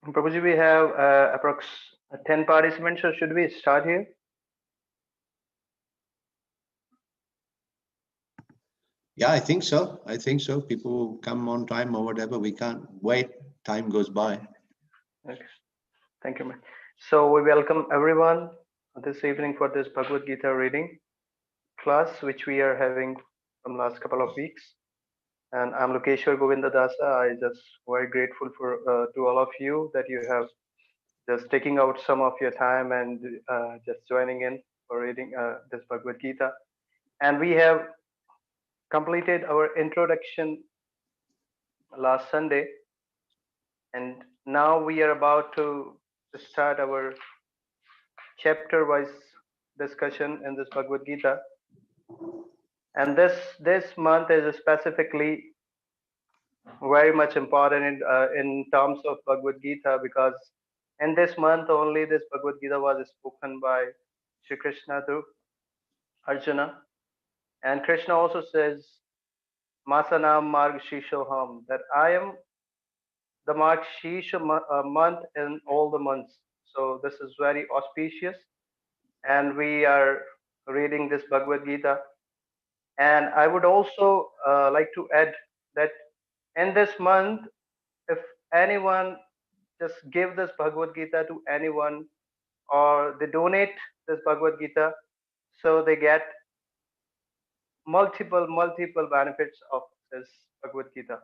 Prabhuji, we have approx 10 participants, so should we start here? Yeah, I think so. I think so. People come on time or whatever. We can't wait. Time goes by. Okay. Thank you, man. So we welcome everyone this evening for this Bhagavad Gita reading class, which we are having from last couple of weeks. And I'm Lokeshwar Govinda Dasa. I just very grateful for to all of you that you have just taking out some of your time and just joining in for reading this Bhagavad Gita. And we have completed our introduction last Sunday, and now we are about to start our chapter-wise discussion in this Bhagavad Gita. And this month is specifically very much important in terms of Bhagavad Gita, because in this month only this Bhagavad Gita was spoken by Sri Krishna to Arjuna, and Krishna also says, Masanam Marg Shishoham, that I am the Marg Shisha month in all the months. So this is very auspicious, and we are reading this Bhagavad Gita. And I would also like to add that in this month, if anyone just give this Bhagavad Gita to anyone, or they donate this Bhagavad Gita, so they get multiple benefits of this Bhagavad Gita.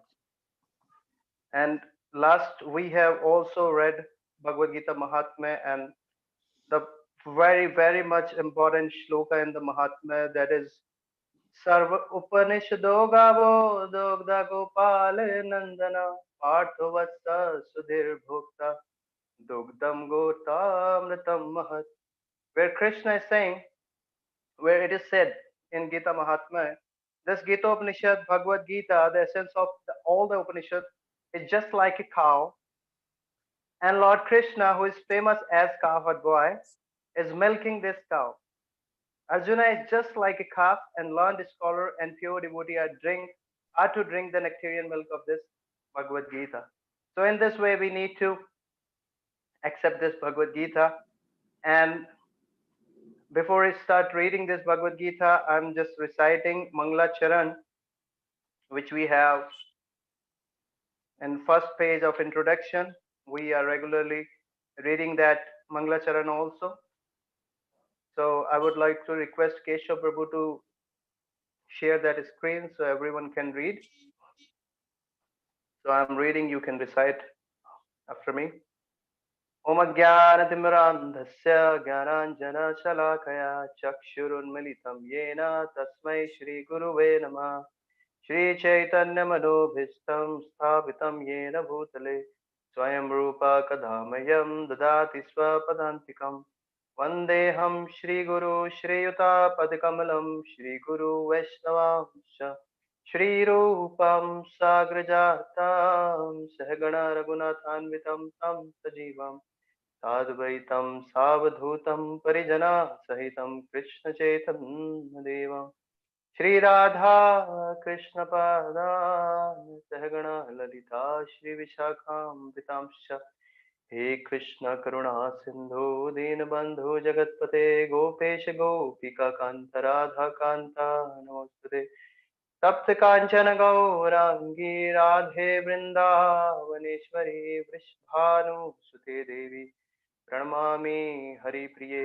And last we have also read Bhagavad Gita Mahatmya, and the very much important shloka in the Mahatmya, that is Sarva Upanishado Gavo Dogda Gopale Nandana Partho Vatsa Sudhir Bhokta Dogdam Gotamritam Mahat, where Krishna is saying, where it is said in Gita Mahatmya, this Gita Upanishad, Bhagavad Gita, the essence of all the Upanishad, is just like a cow. And Lord Krishna, who is famous as cowherd boy, is milking this cow. Arjuna is just like a calf, and learned scholar and pure devotee are to drink the nectarian milk of this Bhagavad Gita. So in this way, we need to accept this Bhagavad Gita. And before I start reading this Bhagavad Gita, I'm just reciting Mangala Charan, which we have in first page of introduction. We are regularly reading that Mangala Charan also. So I would like to request Keshav Prabhu to share that screen so everyone can read. So I'm reading, you can recite after me. Om Ajnanatimirandhasya Gyananjana Shalakaya Chakshurunmilitam Yena Tasmai Shri Guruve Namah Shri Chaitanya Manobhishtam Sthapitam Yena Bhutale Swayam Rupa Kadhamayam Dadati Swapadantikam Vandeham Shri Guru Shri Yuta Padikamalam Shri Guru Vaishnavamsha Shri Rupam Sagrajatam Sahagana Raghunathanvitam Tam Sajivam Sadvaitam Savadhutam Parijana Sahitam Krishna Chaitanya Devam Shri Radha Krishna Pada Sahagana Lalita Shri Vishakham Vitamsha He Krishna Karuna Sindhu Dinabandhu Jagatpate Gopesh Gopika Kanta Radha Kanta Namaste Tapta Kanchana Gaurangi Radhe Vrindavaneshwari Vrishbhanu Sute Devi Pranamami Hari Priye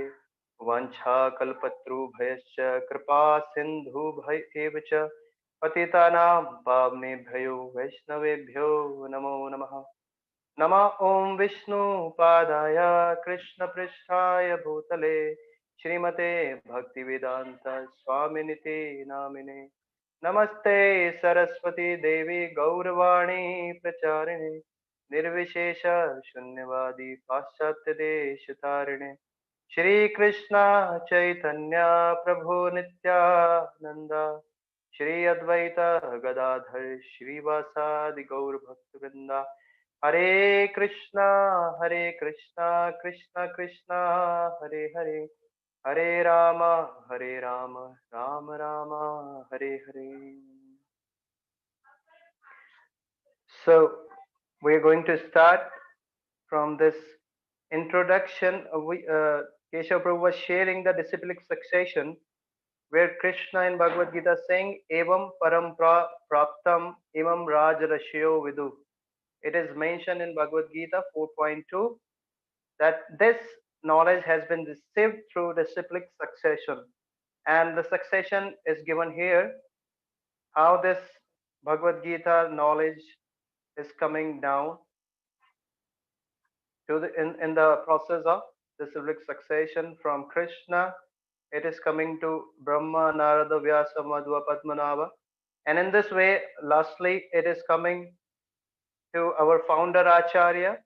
Vancha Kalpatru Bhayascha Kripa Sindhu Bhayevacha Patitanam Pavnebhyo Vaishnavebhyo Namo Namaha Nama Om Vishnu Padaya Krishna Pristhaya Bhutale Shrimate Bhaktivedanta Swaminiti Namine Namaste Saraswati Devi Gauravani Pracharine Nirvishesha Shunyavadi Paschatya Deshatarine Shri Krishna Chaitanya Prabhu Nityananda Shri Advaita Gadadhar Shri Vasadi Gaur Bhaktivinoda Hare Krishna Krishna Krishna Hare Hare Hare Rama, Hare Rama, Rama Rama, Hare Hare. So we're going to start from this introduction. Keshav Prabhu was sharing the disciplic succession where Krishna in Bhagavad Gita saying, Evam Parampra Praptam Imam Raj Rashyo Vidu. It is mentioned in Bhagavad Gita 4.2 that this knowledge has been received through disciplic succession. And the succession is given here, how this Bhagavad Gita knowledge is coming down to in the process of disciplic succession from Krishna. It is coming to Brahma, Narada, Vyasa, Madhva, Padmanabha. And in this way, lastly, it is coming to our founder Acharya,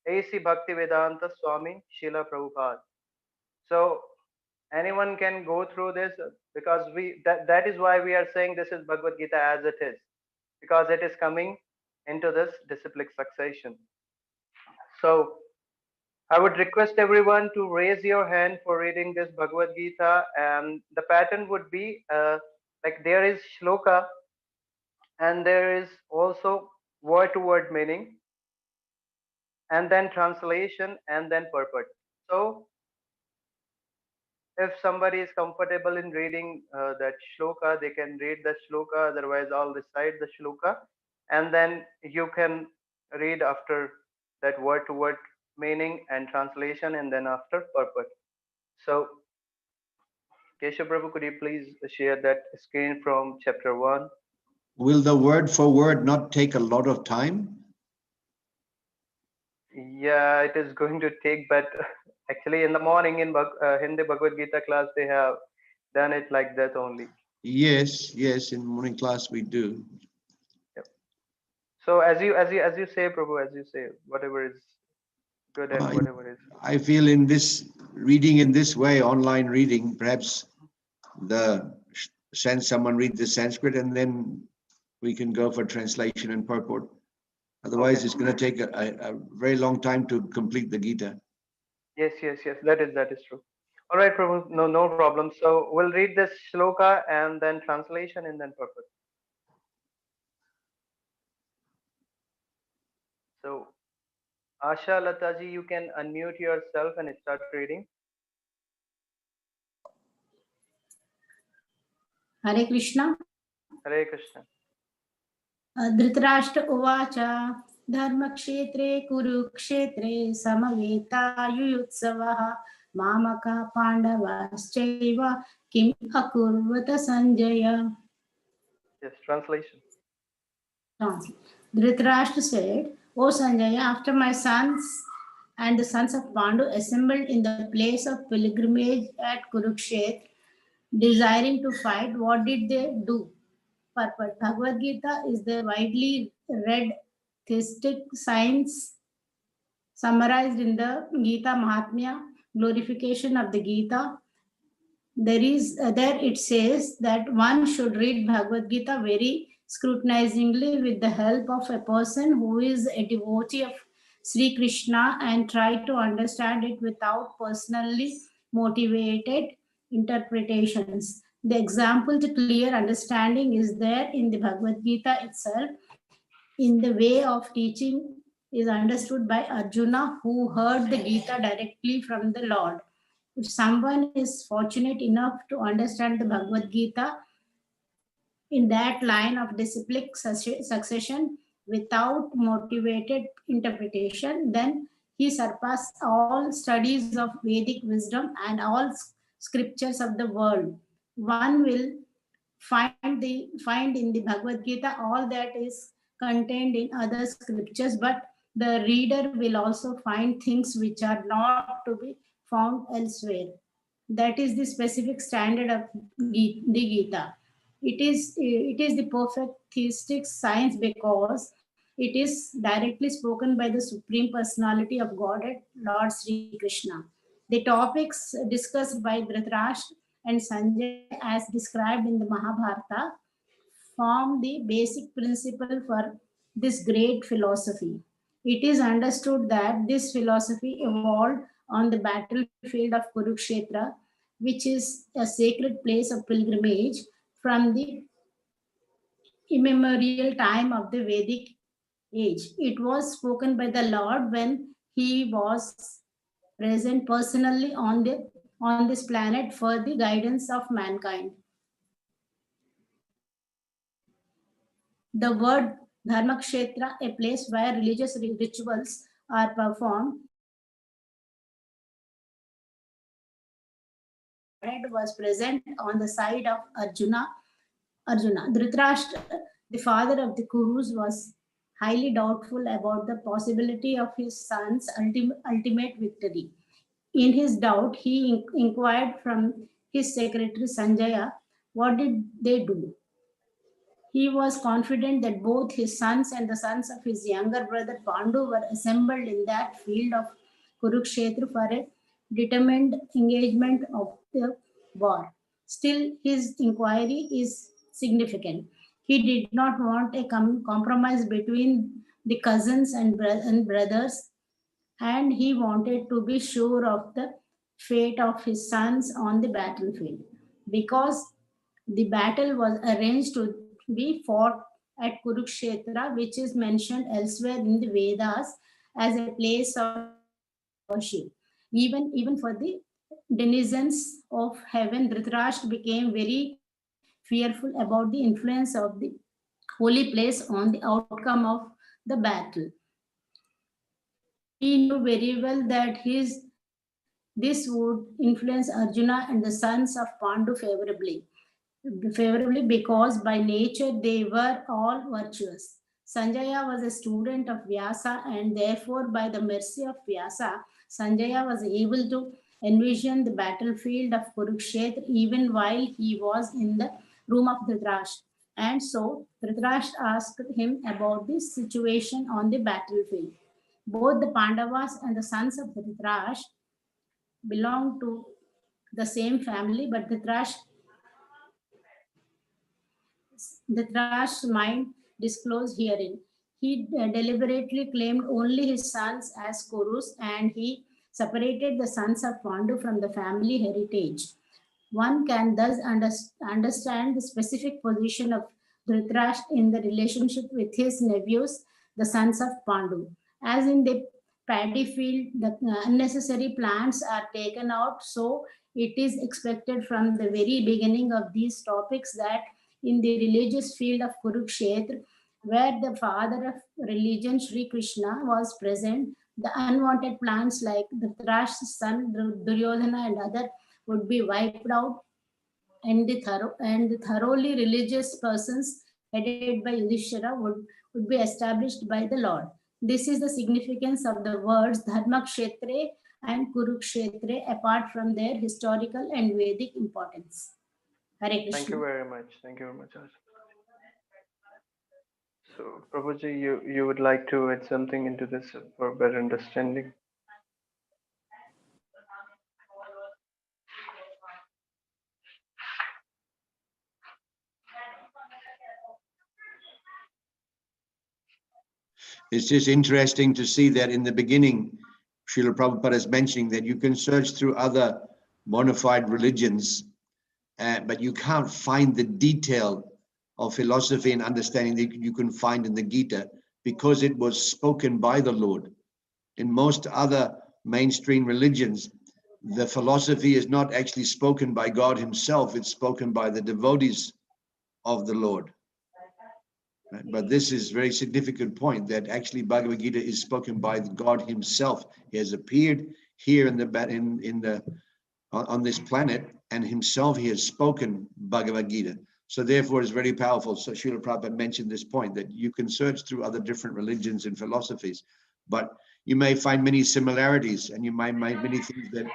A.C. Bhaktivedanta Swami Srila Prabhupada. So anyone can go through this because that is why we are saying this is Bhagavad Gita as it is, because it is coming into this disciplic succession. So I would request everyone to raise your hand for reading this Bhagavad Gita, and the pattern would be like there is shloka and there is also word to word meaning and then translation and then purport. So if somebody is comfortable in reading that shloka, they can read the shloka, otherwise I'll recite the shloka and then you can read after that word to word meaning and translation and then after purport. So Keshav Prabhu, could you please share that screen from chapter 1? Will the word for word not take a lot of time? Yeah, it is going to take, but actually in the morning in Hindi Bhagavad Gita class, they have done it like that only. Yes, in morning class we do. Yep. So as you say, Prabhu, as you say, whatever is good and whatever is. I feel in this reading in this way, online reading, perhaps someone read the Sanskrit and then we can go for translation and purport. Otherwise, okay, it's going to take a very long time to complete the Gita. Yes, that is true. All right, Prabhu, no problem. So we'll read this shloka and then translation and then purport. So Asha Lataji, you can unmute yourself and start reading. Hare Krishna. Hare Krishna. Dhritarashtra uvacha dharmakshetre kurukshetre samaveta mamaka pandavaschaiva kim akurvata sanjaya. Yes, translation. Dhritarashtra said, O Sanjaya, after my sons and the sons of Pandu assembled in the place of pilgrimage at Kurukshetra, desiring to fight, what did they do? Purport. Bhagavad Gita is the widely read theistic science summarized in the Gita Mahatmya, glorification of the Gita. There it says that one should read Bhagavad Gita very scrutinizingly with the help of a person who is a devotee of Sri Krishna and try to understand it without personally motivated interpretations. The example to clear understanding is there in the Bhagavad Gita itself, in the way of teaching is understood by Arjuna, who heard the Gita directly from the Lord. If someone is fortunate enough to understand the Bhagavad Gita in that line of disciplic succession without motivated interpretation, then he surpasses all studies of Vedic wisdom and all scriptures of the world. One will find in the Bhagavad Gita all that is contained in other scriptures, but the reader will also find things which are not to be found elsewhere. That is the specific standard of the Gita. It is the perfect theistic science because it is directly spoken by the Supreme Personality of Godhead, Lord Sri Krishna. The topics discussed by Dhritarashtra and Sanjay as described in the Mahabharata form the basic principle for this great philosophy. It is understood that this philosophy evolved on the battlefield of Kurukshetra, which is a sacred place of pilgrimage from the immemorial time of the Vedic age. It was spoken by the Lord when he was present personally on this planet for the guidance of mankind. The word Dharmakshetra, a place where religious rituals are performed, was present on the side of Arjuna. Dhritarashtra, the father of the Kurus, was highly doubtful about the possibility of his son's ultimate victory. In his doubt, he inquired from his secretary Sanjaya, what did they do? He was confident that both his sons and the sons of his younger brother Pandu were assembled in that field of Kurukshetra for a determined engagement of the war. Still, his inquiry is significant. He did not want a compromise between the cousins and brothers, and he wanted to be sure of the fate of his sons on the battlefield. Because the battle was arranged to be fought at Kurukshetra, which is mentioned elsewhere in the Vedas as a place of worship. Even for the denizens of heaven, Dhritarashtra became very fearful about the influence of the holy place on the outcome of the battle. He knew very well that this would influence Arjuna and the sons of Pandu favorably because by nature they were all virtuous. Sanjaya was a student of Vyasa, and therefore, by the mercy of Vyasa, Sanjaya was able to envision the battlefield of Kurukshetra even while he was in the room of Dhritarashtra. And so Dhritarashtra asked him about the situation on the battlefield. Both the Pandavas and the sons of Dhritarashtra belonged to the same family, but Dhritarashtra's mind disclosed herein. He deliberately claimed only his sons as Kurus, and he separated the sons of Pandu from the family heritage. One can thus understand the specific position of Dhritarashtra in the relationship with his nephews, the sons of Pandu. As in the paddy field, the unnecessary plants are taken out, so it is expected from the very beginning of these topics that in the religious field of Kurukshetra, where the father of religion, Sri Krishna, was present, the unwanted plants like the Dhritarashtra's son, Duryodhana, and other would be wiped out, and the thoroughly religious persons headed by Yudhishthira would be established by the Lord. This is the significance of the words Dharmakshetre and Kurukshetre apart from their historical and Vedic importance. Hare Krishna. Thank you very much. Thank you very much. So, Prabhuji, you would like to add something into this for better understanding? It's just interesting to see that in the beginning, Srila Prabhupada is mentioning that you can search through other bona fide religions, but you can't find the detail of philosophy and understanding that you can find in the Gita because it was spoken by the Lord. In most other mainstream religions, the philosophy is not actually spoken by God himself, it's spoken by the devotees of the Lord. But this is a very significant point that actually Bhagavad Gita is spoken by God himself. He has appeared here on this planet, and himself he has spoken Bhagavad Gita. So therefore it's very powerful. So Srila Prabhupada mentioned this point that you can search through other different religions and philosophies, but you may find many similarities and you might find many things that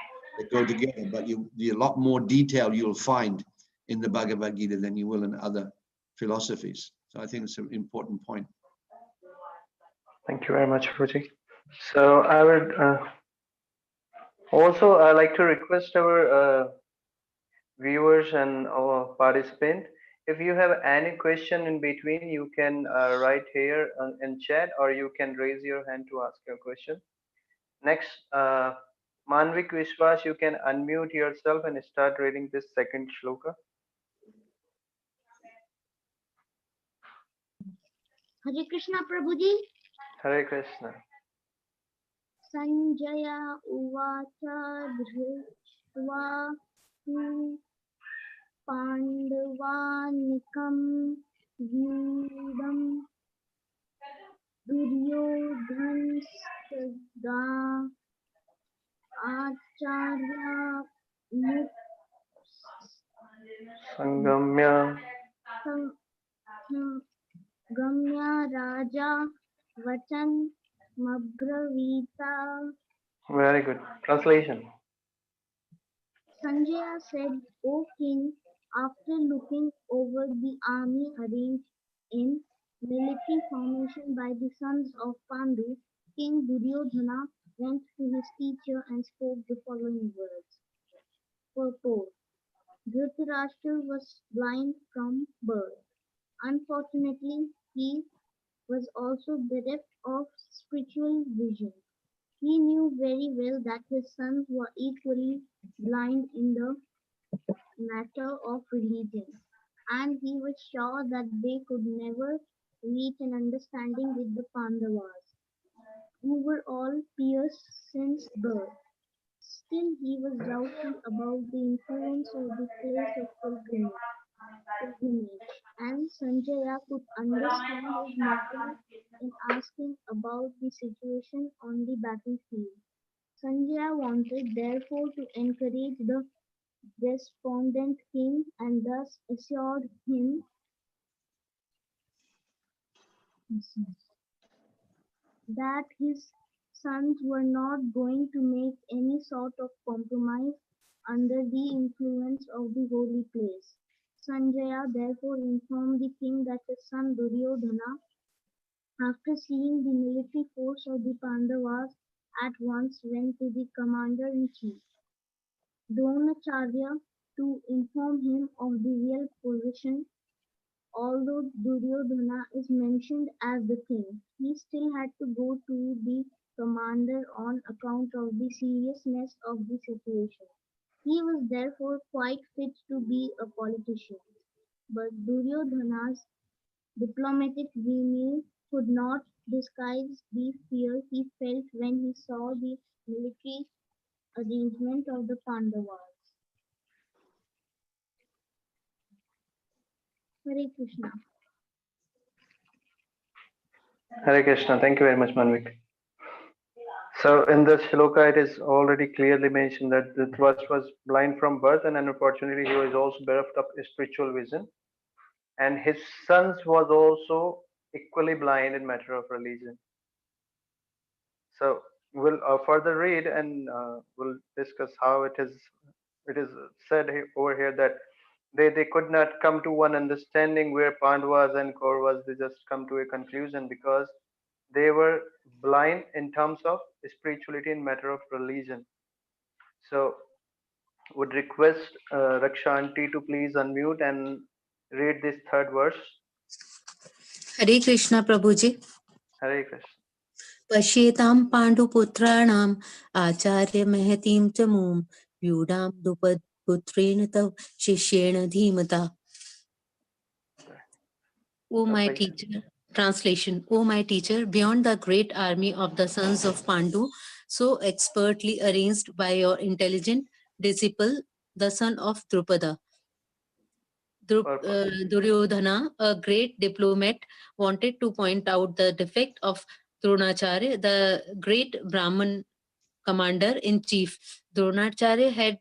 go together, but a lot more detail you'll find in the Bhagavad Gita than you will in other philosophies. So I think it's an important point. Thank you very much, Prabhuji. So I would also like to request our viewers and our participants, if you have any question in between, you can write here in chat, or you can raise your hand to ask your question. Next, Manvik Vishwas, you can unmute yourself and start reading this second shloka. Hare Krishna Prabhuji. Hare Krishna. Sanjaya Uvacha Dhrishva Tu Pandavanikam Vyudam Duryodhanasada Acharya Sangamya. Gamya Raja Vachan Mabravita. Very good. Translation. Sanjaya said, O king, after looking over the army arranged in military formation by the sons of Pandu, King Duryodhana went to his teacher and spoke the following words. Purport. Dhritarashtra was blind from birth. Unfortunately, he was also bereft of spiritual vision. He knew very well that his sons were equally blind in the matter of religion, and he was sure that they could never reach an understanding with the Pandavas, who were all pious since birth. Still, he was doubtful about the influence of the place of pilgrimage, and Sanjaya could understand his motive in asking about the situation on the battlefield. Sanjaya wanted therefore to encourage the despondent king and thus assured him that his sons were not going to make any sort of compromise under the influence of the holy place. Sanjaya therefore informed the king that his son Duryodhana, after seeing the military force of the Pandavas, at once went to the commander-in-chief, Dronacharya, to inform him of the real position. Although Duryodhana is mentioned as the king, he still had to go to the commander on account of the seriousness of the situation. He was therefore quite fit to be a politician. But Duryodhana's diplomatic demeanor could not disguise the fear he felt when he saw the military arrangement of the Pandavas. Hare Krishna. Hare Krishna. Thank you very much, Manvik. So in this shloka, it is already clearly mentioned that Dhritarashtra was blind from birth, and unfortunately, he was also bereft of spiritual vision. And his sons was also equally blind in matter of religion. So we'll further read and we'll discuss how it is. It is said over here that they could not come to one understanding, where Pandavas and Kauravas, they just come to a conclusion because they were blind in terms of spirituality in matter of religion. So would request Rakshanti to please unmute and read this third verse. Hare Krishna Prabhuji. Hare Krishna. Pashyetam Panduputranam Acharya Mahatim Tamum Vyudam Dupad Putrena Tav Shishyena Dhimata. O my teacher, translation, O my teacher, beyond the great army of the sons of Pandu, so expertly arranged by your intelligent disciple, the son of Drupada, Duryodhana, a great diplomat, wanted to point out the defect of Dronacharya, the great Brahmin commander-in-chief. Dronacharya had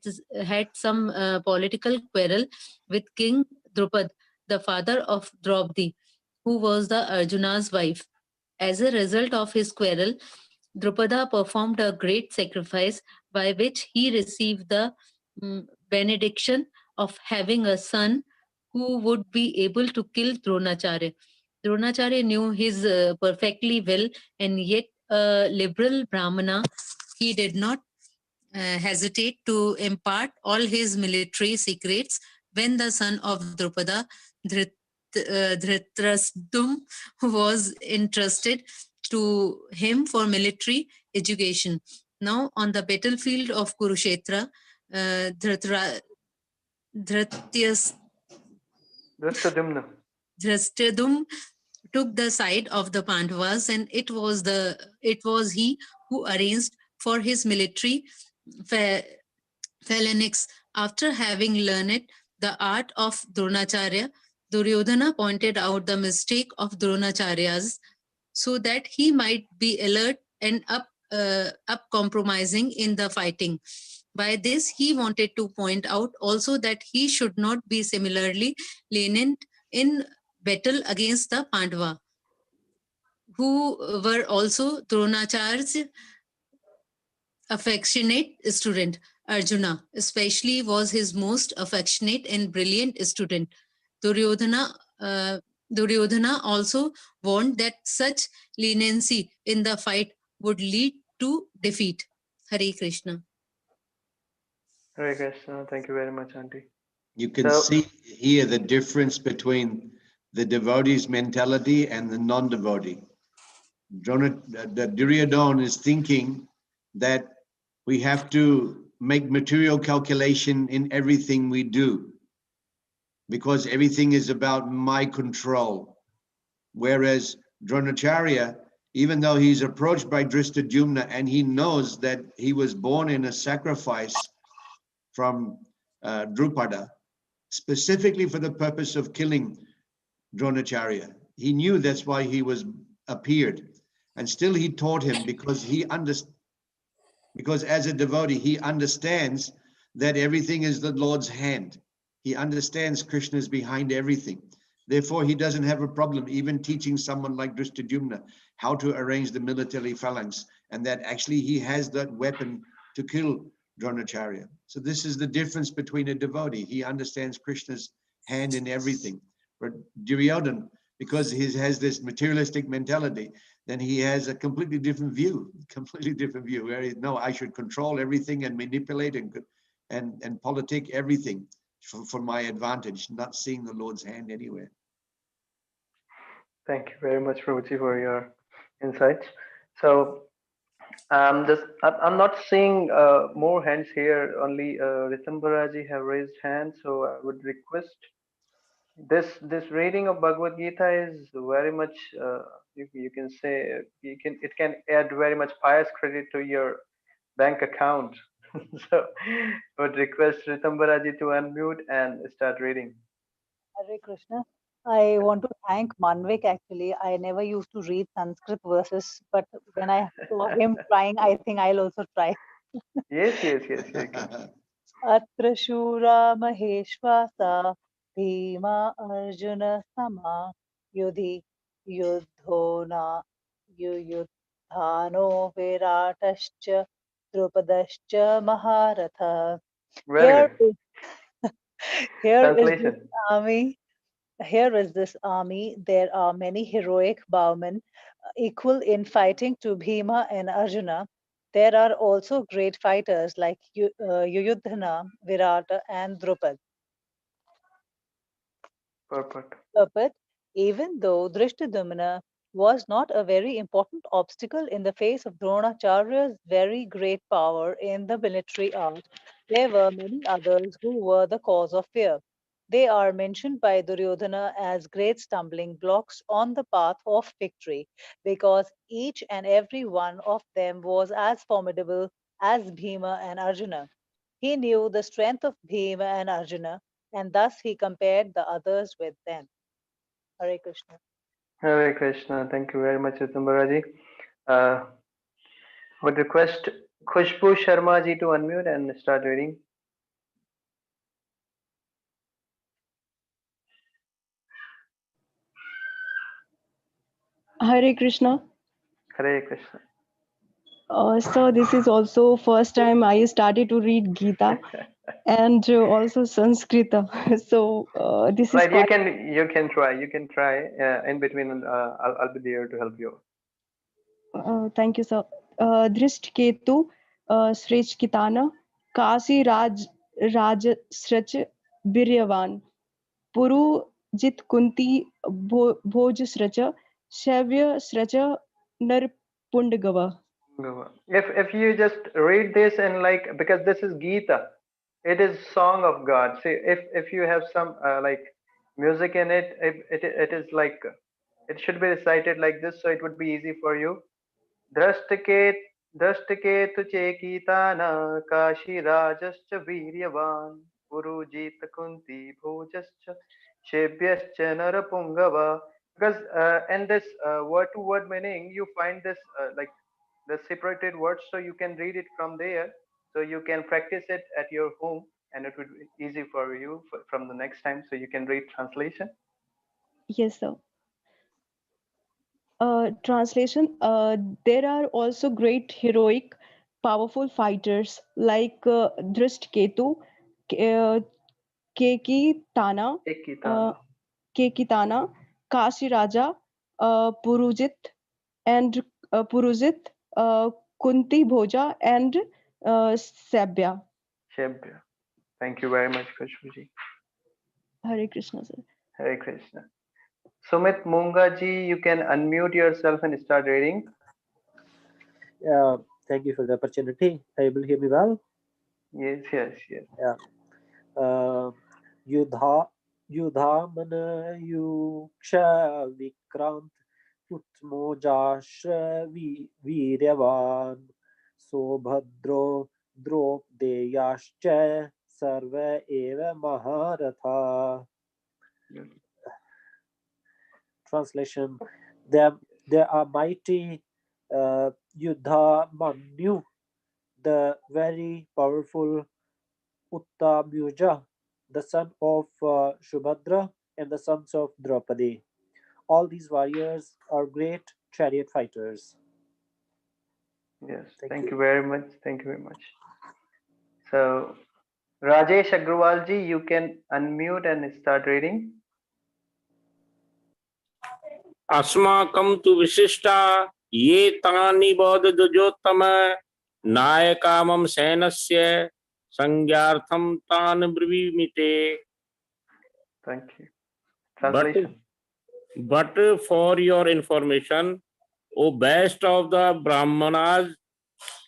some political quarrel with King Drupad, the father of Draupadi, who was the Arjuna's wife. As a result of his quarrel, Drupada performed a great sacrifice by which he received the benediction of having a son who would be able to kill Dronacharya. Dronacharya knew his perfectly well, and yet a liberal Brahmana, he did not hesitate to impart all his military secrets when the son of Drupada, Dhritarashtra, was entrusted to him for military education. Now, on the battlefield of Kurukshetra, Drushtadumna. Drastadum took the side of the Pandavas, and it was he who arranged for his military phalanx. After having learned the art of Dronacharya, Duryodhana pointed out the mistake of Dronacharya's so that he might be alert and up compromising in the fighting. By this, he wanted to point out also that he should not be similarly lenient in battle against the Pandava, who were also Dronacharya's affectionate student. Arjuna especially was his most affectionate and brilliant student. Duryodhana also warned that such leniency in the fight would lead to defeat. Hare Krishna. Hare Krishna. Thank you very much, Auntie. You can see here the difference between the devotee's mentality and the non-devotee. The Duryodhana is thinking that we have to make material calculation in everything we do because everything is about my control. Whereas Dronacharya, even though he's approached by Drishtadyumna and he knows that he was born in a sacrifice from Drupada, specifically for the purpose of killing Dronacharya. He knew that's why he was appeared. And still he taught him because as a devotee, he understands that everything is the Lord's hand. He understands Krishna is behind everything. Therefore, he doesn't have a problem even teaching someone like Drishtadyumna how to arrange the military phalanx, and that actually he has that weapon to kill Dronacharya. So this is the difference between a devotee. He understands Krishna's hand in everything. But Duryodhana, because he has this materialistic mentality, then he has a completely different view, where no, I should control everything and manipulate and politic everything for my advantage, not seeing the Lord's hand anywhere. Thank you very much, Prabhuji, for your insights. So I'm not seeing more hands here. Only Ritambaraji have raised hands. So I would request this reading of Bhagavad Gita is very much you can say it can add very much pious credit to your bank account. So I would request Ritambaraji to unmute and start reading. Hare Krishna. I want to thank Manvik actually. I never used to read Sanskrit verses, but when I saw him trying, I think I'll also try. Yes. Atra Shura Maheshwasa Bhima Arjuna Sama Yudhi Yudhona Yuyudhano Viratascha Drupadascha Maharatha. Very good. Here is this Translation. army. Here is this army. There are many heroic bowmen equal in fighting to Bhima and Arjuna. There are also great fighters like Yuyudhana, Virata, and Drupad. Perfect. But even though Drishtadyumna was not a very important obstacle in the face of Dronacharya's very great power in the military art, there were many others who were the cause of fear. They are mentioned by Duryodhana as great stumbling blocks on the path of victory, because each and every one of them was as formidable as Bhima and Arjuna. He knew the strength of Bhima and Arjuna, and thus he compared the others with them. Hare Krishna. Hare Krishna. Thank you very much, Ritambaraji. Would request Khushbu Sharma ji to unmute and start reading. Hare Krishna. Hare Krishna. So this is also first time I started to read Gita and also Sanskrit. So this is Right, quite. you can try in between. I'll be there to help you. Thank you, sir. Drisht Ketu Shrech Kitana Kasi Raj Srach Biryavan Puru Jit Kunti Bhoj Sracha Shavya Sracha Nar Pundagava. If you just read this and like, because this is Gita, it is song of God. See, if you have some like music in it, it is like it should be recited like this, so it would be easy for you. Drashtake Drashtake Chekitana Kashi Rajascha Viryavan Purujit Kunti Bhojascha Shebhyascha Narapungava. Because in this word to word meaning, you find this like the separated words, so you can read it from there. So you can practice it at your home, and it would be easy for you from the next time. So you can read translation. Yes, sir. Translation. There are also great heroic, powerful fighters like Drishtaketu, uh, Kekitana, uh, Ekitana. Kekitana, Kashi Raja, Purujit, and Purujit, Kunti Bhoja, and Sabya. Shebya. Thank you very much, Khushbuji. Hare Krishna, sir. Hare Krishna. Sumit Mungaji, you can unmute yourself and start reading. Thank you for the opportunity. Able to hear me well? Yes, yes, yes. Yeah. Yudha mana yuksha vikrant utmojashra viryavan sobhadro dropdeyascha sarva eva maharatha. Translation: They are mighty Yudha Manyu, the very powerful Uttamyuja, the son of Shubhadra, and the sons of Draupadi. All these warriors are great chariot fighters. Yes, Thank thank you. you very much. Thank you very much. So, Rajesh Agrawalji, you can unmute and start reading. अस्माकं तु विशिष्टा ये तानि बोधदुजोत्तम नायकामं सैनस्य संज्ञार्थं तान् ब्रवीमिते. Thank you. Translation. But for your information, O best of the Brahmanas,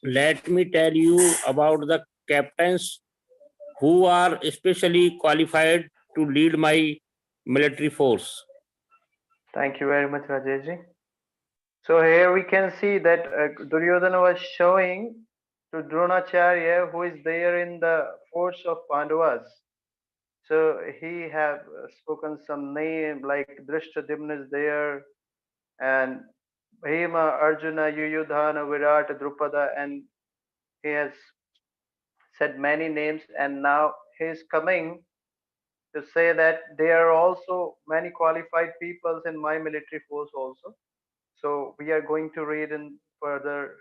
let me tell you about the captains who are especially qualified to lead my military force. Thank you very much, Rajeshji. So here we can see that Duryodhana was showing to Dronacharya who is there in the force of Pandavas. So he have spoken some name like Drishtadyumna is there, and Bhima, Arjuna, Yuyudhana, Virat, Drupada, and he has said many names, and now he is coming to say that there are also many qualified peoples in my military force also. So we are going to read in further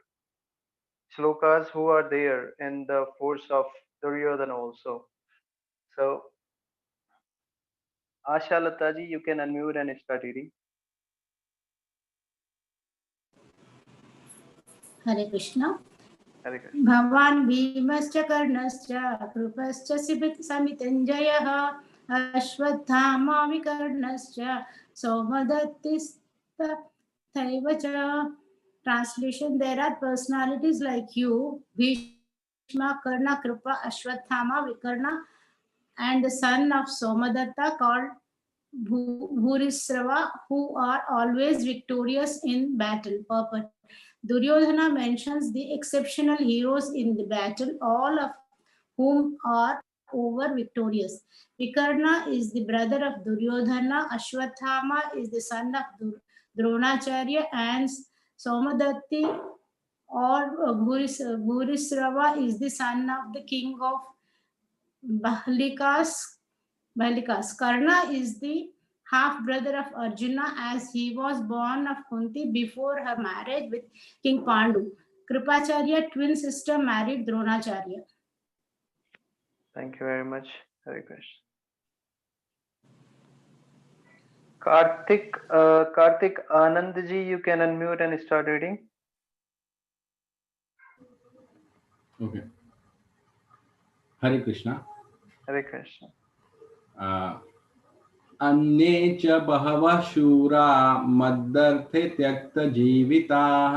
shlokas who are there in the force of Duryodhana also. So Asha Lataji, you can unmute and start reading. Hare Krishna. Hare Krishna. भवान् भीमश्च कर्णश्च कृपश्च समितिञ्जयः अश्वत्थामा विकर्णश्च सौमदत्तिस्तथैव च. Translation: There are personalities like you, Bhishma, Karna, Kripa, Ashwatthama, Vikarna, and the son of Somadatta called Bhurisrava, who are always victorious in battle. Purport: Duryodhana mentions the exceptional heroes in the battle, all of whom are over victorious. Vikarna is the brother of Duryodhana, Ashwatthama is the son of Dronacharya, and Somadatti or Bhurisrava is the son of the king of Bahlikas. Karna is the half brother of Arjuna, as he was born of Kunti before her marriage with King Pandu. Kripacharya, twin sister, married Dronacharya. Thank you very much. Hare Krishna. Karthik Anandji, you can unmute and start reading. Okay. Hare Krishna. Hare Krishna. अन्ये च बहवः शूरा मद्दर्थे त्यक्तजीविताः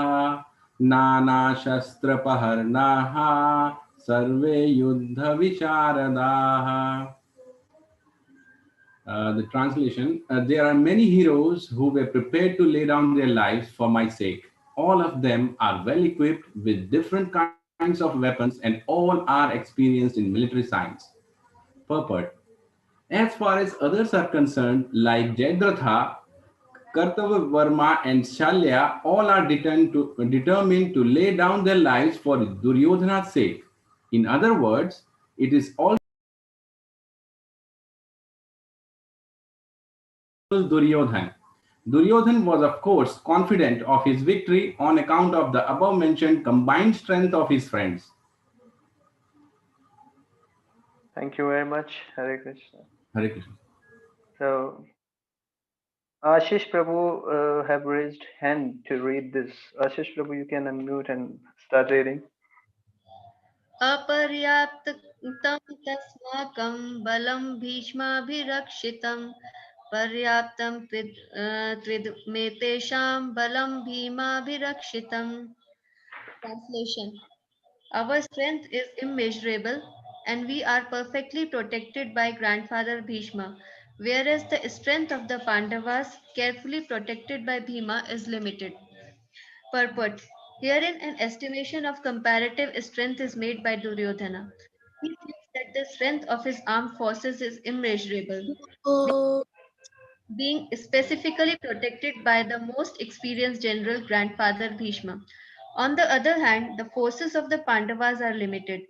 Nana Shastra Paharnaha Sarve Yuddha Vicharadaha. The translation, there are many heroes who were prepared to lay down their lives for my sake. All of them are well equipped with different kinds of weapons and all are experienced in military science. Purport. As far as others are concerned, like Jayadratha, Kartava Varma and Shalya, all are determined to lay down their lives for Duryodhana's sake. In other words, it is all Duryodhan. Duryodhan was, of course, confident of his victory on account of the above mentioned combined strength of his friends. Thank you very much, Hare Krishna. Hare Krishna. So, Ashish Prabhu have raised hand to read this. Ashish Prabhu, you can unmute and start reading. अपर्याप्तं तस्माकं बलं भीष्माभिरक्षितं पर्याप्तं त्विद्मे तेषां बलं भीमाभिरक्षितम्. Translation. Our strength is immeasurable and we are perfectly protected by grandfather Bhishma, whereas the strength of the Pandavas, carefully protected by Bhima, is limited. Purport. Herein an estimation of comparative strength is made by Duryodhana. He thinks that the strength of his armed forces is immeasurable, being specifically protected by the most experienced general grandfather Bhishma. On the other hand, the forces of the Pandavas are limited,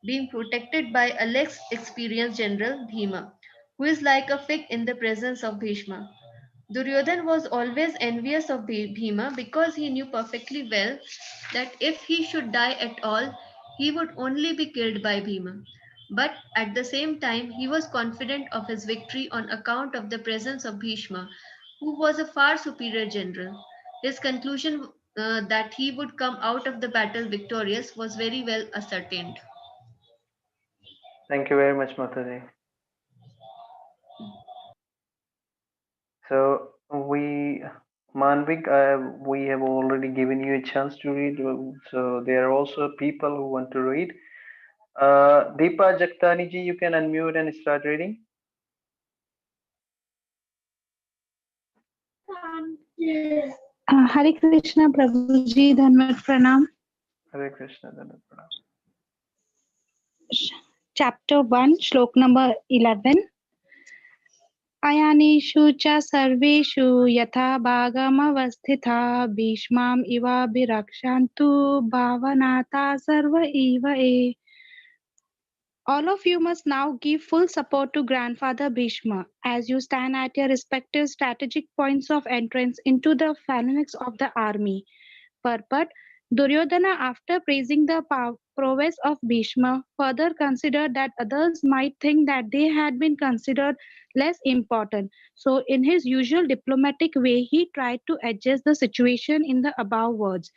being protected by a less experienced general Bhima, who is like a fig in the presence of Bhishma. Duryodhan was always envious of Bhima because he knew perfectly well that if he should die at all, he would only be killed by Bhima. But at the same time, he was confident of his victory on account of the presence of Bhishma, who was a far superior general. His conclusion that he would come out of the battle victorious was very well ascertained. Thank you very much, Mataji. So Manvik, we have already given you a chance to read. So there are also people who want to read. Deepa Jaktani ji, you can unmute and start reading. Hare Krishna Prabhuji, Dhanvat Pranam. Hare Krishna, Dhanvat Pranam. Chapter 1, Shlok number 11. Ayanishu cha sarveshu yatha bhagamavasthitha bhishmam iva birakshantu bhavanata sarva eva e. All of you must now give full support to Grandfather Bhishma as you stand at your respective strategic points of entrance into the phalanx of the army. Purport. Duryodhana, after praising the prowess of Bhishma, further considered that others might think that they had been considered less important. So, in his usual diplomatic way, he tried to adjust the situation in the above words.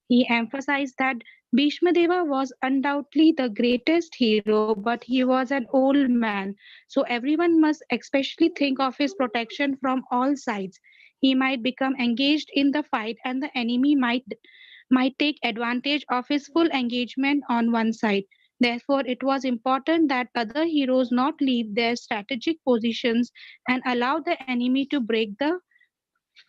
He emphasized that Bhishma Deva was undoubtedly the greatest hero, but he was an old man. So, everyone must especially think of his protection from all sides. He might become engaged in the fight, and the enemy might take advantage of his full engagement on one side. Therefore, it was important that other heroes not leave their strategic positions and allow the enemy to break the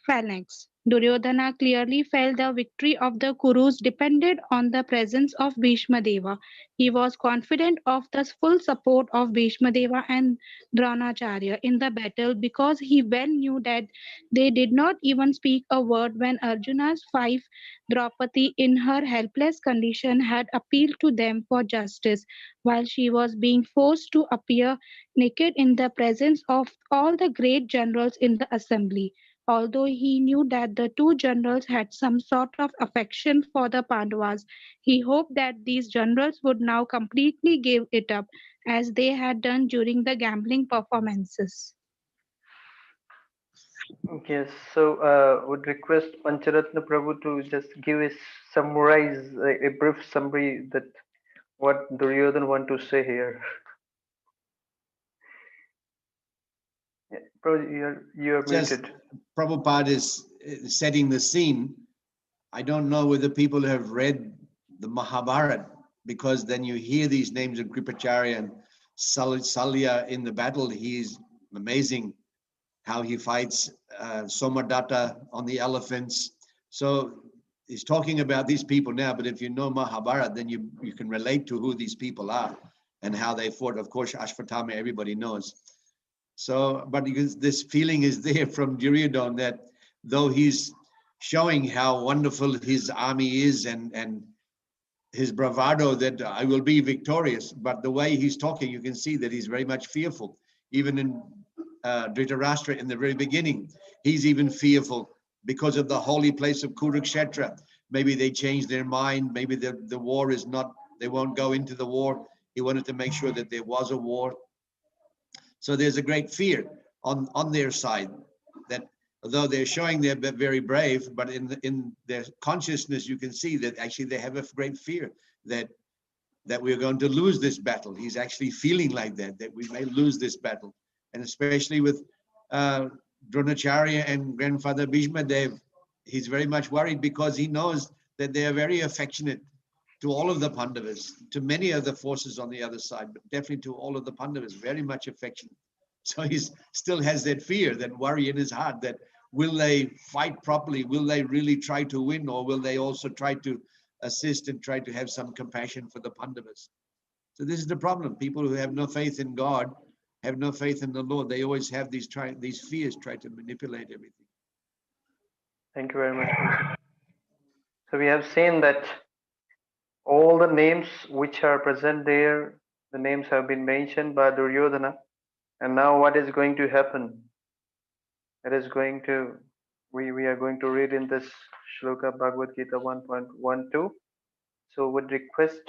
phalanx. Duryodhana clearly felt the victory of the Kurus depended on the presence of Bhishma Deva. He was confident of the full support of Bhishma Deva and Dronacharya in the battle because he well knew that they did not even speak a word when Arjuna's wife Draupadi, in her helpless condition, had appealed to them for justice, while she was being forced to appear naked in the presence of all the great generals in the assembly. Although he knew that the two generals had some sort of affection for the Pandavas, he hoped that these generals would now completely give it up, as they had done during the gambling performances. Yes, so would request Pancaratna Prabhu to just give a a brief summary that what Duryodhan want to say here. Yeah, Prabhu, you're Just muted. Prabhupada is setting the scene I don't know whether people have read the Mahabharata, because then you hear these names of Kripacharya and Salya in the battle. He's amazing how he fights Somadatta on the elephants. So he's talking about these people now, but if you know Mahabharata, then you can relate to who these people are and how they fought. Of course, Ashvatthama, everybody knows. So, but this feeling is there from Duryodhana that though he's showing how wonderful his army is and his bravado that I will be victorious, but the way he's talking, you can see that he's very much fearful. Even in Dhritarashtra in the very beginning, he's even fearful because of the holy place of Kurukshetra. Maybe they changed their mind. Maybe the war is not, they won't go into the war. He wanted to make sure that there was a war. So there's a great fear on their side, that although they're showing they're very brave, but in their consciousness, you can see that actually they have a great fear that we're going to lose this battle. He's actually feeling like that we may lose this battle. And especially with Dronacharya and grandfather Bhishma Dev, he's very much worried because he knows that they are very affectionate to all of the Pandavas, to many of the forces on the other side, but definitely to all of the Pandavas, very much affectionate. So he still has that fear, that worry in his heart, that will they fight properly? Will they really try to win? Or will they also try to assist and try to have some compassion for the Pandavas? So this is the problem. People who have no faith in God, have no faith in the Lord, they always have these fears, try to manipulate everything. Thank you very much, Prabhuji. So we have seen that all the names which are present there, the names have been mentioned by Duryodhana. And now what is going to happen? It is going to, we are going to read in this Shloka Bhagavad Gita 1.12. So would request,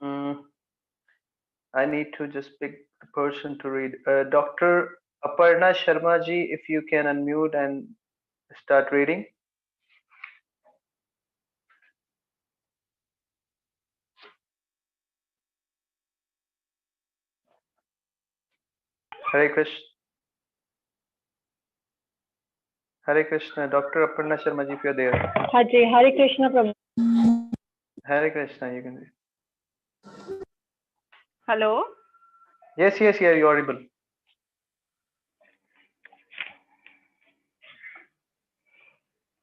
I need to just pick the person to read. Dr. Aparna Sharma ji, if you can unmute and start reading. Hare Krishna. Hare Krishna. Dr. Aparna Sharma ji, if you're there. Haji, Hare Krishna, Prabhu. Hare Krishna, you can read. Hello? Yes, you're audible.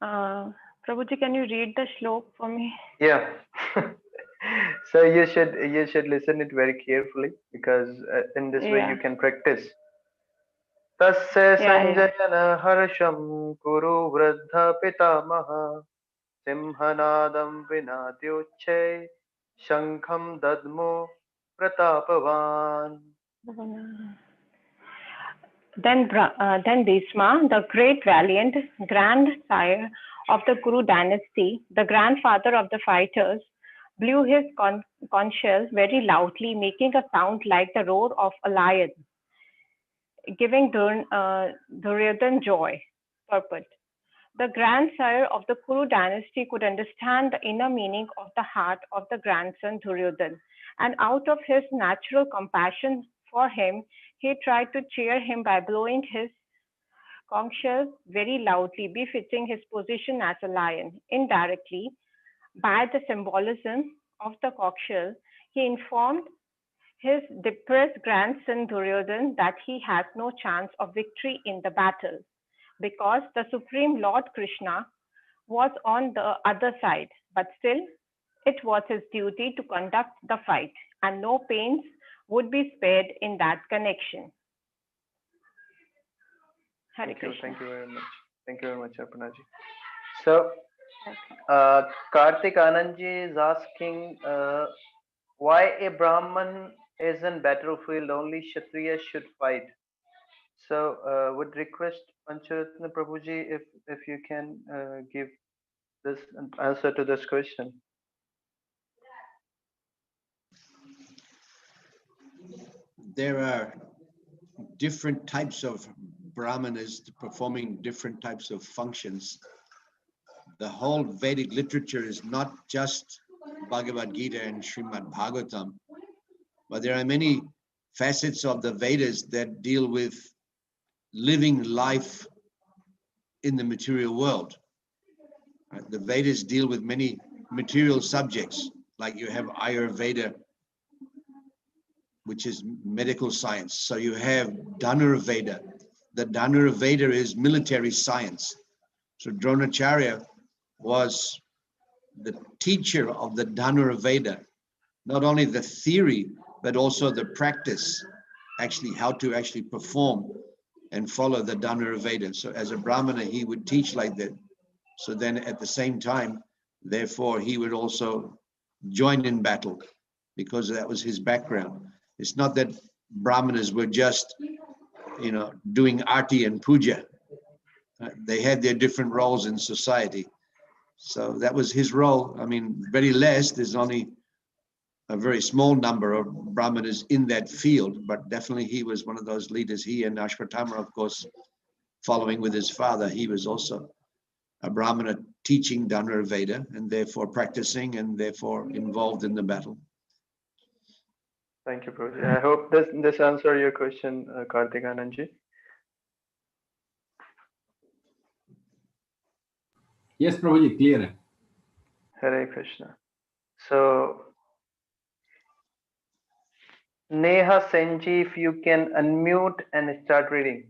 Prabhuji, can you read the shlok for me? Yeah. So you should listen it very carefully, because in this way you can practice. Tasya sanjayana harsham kuru vruddha pitamaha simhanadam vinadyoche shankham dadmo pratapavan. Then Bhishma, the great valiant grandsire of the Kuru dynasty, the grandfather of the fighters, blew his conch shell very loudly, making a sound like the roar of a lion, giving Duryodhana joy. Purport. The grandsire of the Kuru dynasty could understand the inner meaning of the heart of the grandson Duryodhana, and out of his natural compassion for him, he tried to cheer him by blowing his conch shell very loudly, befitting his position as a lion. Indirectly, by the symbolism of the conch shell, he informed his depressed grandson Duryodhana that he had no chance of victory in the battle, because the Supreme Lord Krishna was on the other side, but still it was his duty to conduct the fight, and no pains would be spared in that connection. Thank you very much. Thank you very much, Aparna ji. So, Kartik Anand ji is asking why a Brahman is in battlefield, only Kshatriyas should fight. So, would request Pancaratna Prabhuji if you can give this answer to this question. There are different types of Brahmanas performing different types of functions. The whole Vedic literature is not just Bhagavad Gita and Srimad Bhagavatam, but there are many facets of the Vedas that deal with living life in the material world. The Vedas deal with many material subjects, like you have Ayurveda, which is medical science. So you have Dhanurveda. The Dhanurveda is military science. So Dronacharya was the teacher of the Dhanurveda, not only the theory, but also the practice, actually how to actually perform and follow the Dhanurveda. So as a Brahmana, he would teach like that. So then at the same time, therefore, he would also join in battle because that was his background. It's not that Brahmanas were just, doing arti and puja. They had their different roles in society. So that was his role. I mean, very less, there's only a very small number of Brahmanas in that field, but definitely he was one of those leaders. He and Ashwatthama, of course, following with his father, he was also a Brahmana teaching Dhanurveda and therefore practicing and therefore involved in the battle. Thank you, Prabhuji. I hope this answer your question, Kartik Anandji. Yes, Prabhuji, clear. Hare Krishna. So, Neha Senji, if you can unmute and start reading.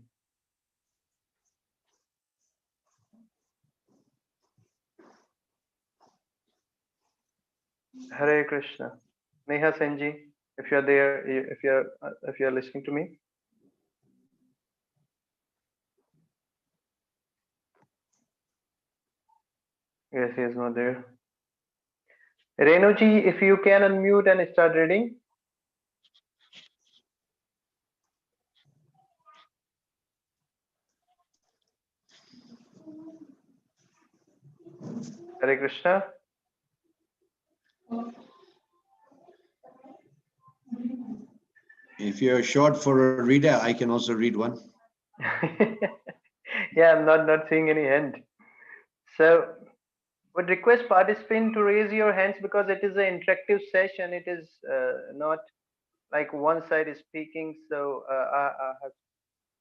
Hare Krishna. Neha Senji, if you're there, if you're listening to me. Yes, he is not there. Renuji, if you can unmute and start reading. Hare Krishna. If you're short for a reader, I can also read one. Yeah, I'm not seeing any hand. So, would request participant to raise your hands because it is an interactive session. It is not like one side is speaking. So,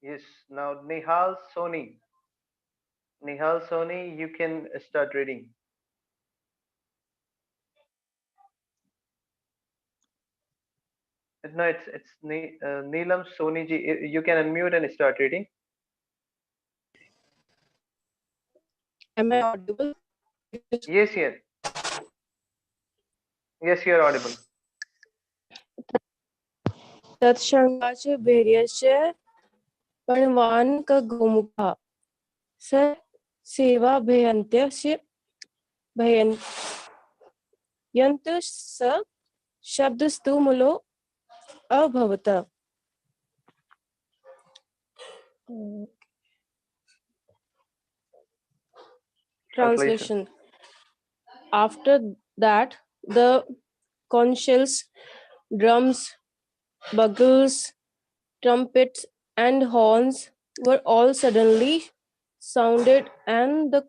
yes, now Nihal Soni. Nihal Soni, you can start reading. No, it's Neelam Soni ji. You can unmute and start reading. Am I audible? Yes, yes. Yes, you are audible. तत्संगाच भैर्यस्य पणवान का गोमुखा स सेवा भयन्त्यस्य भयन्त स शब्दस्तु मूलो अभवत. Translation. After that, the conch-shells, drums, bugles, trumpets, and horns were all suddenly sounded, and the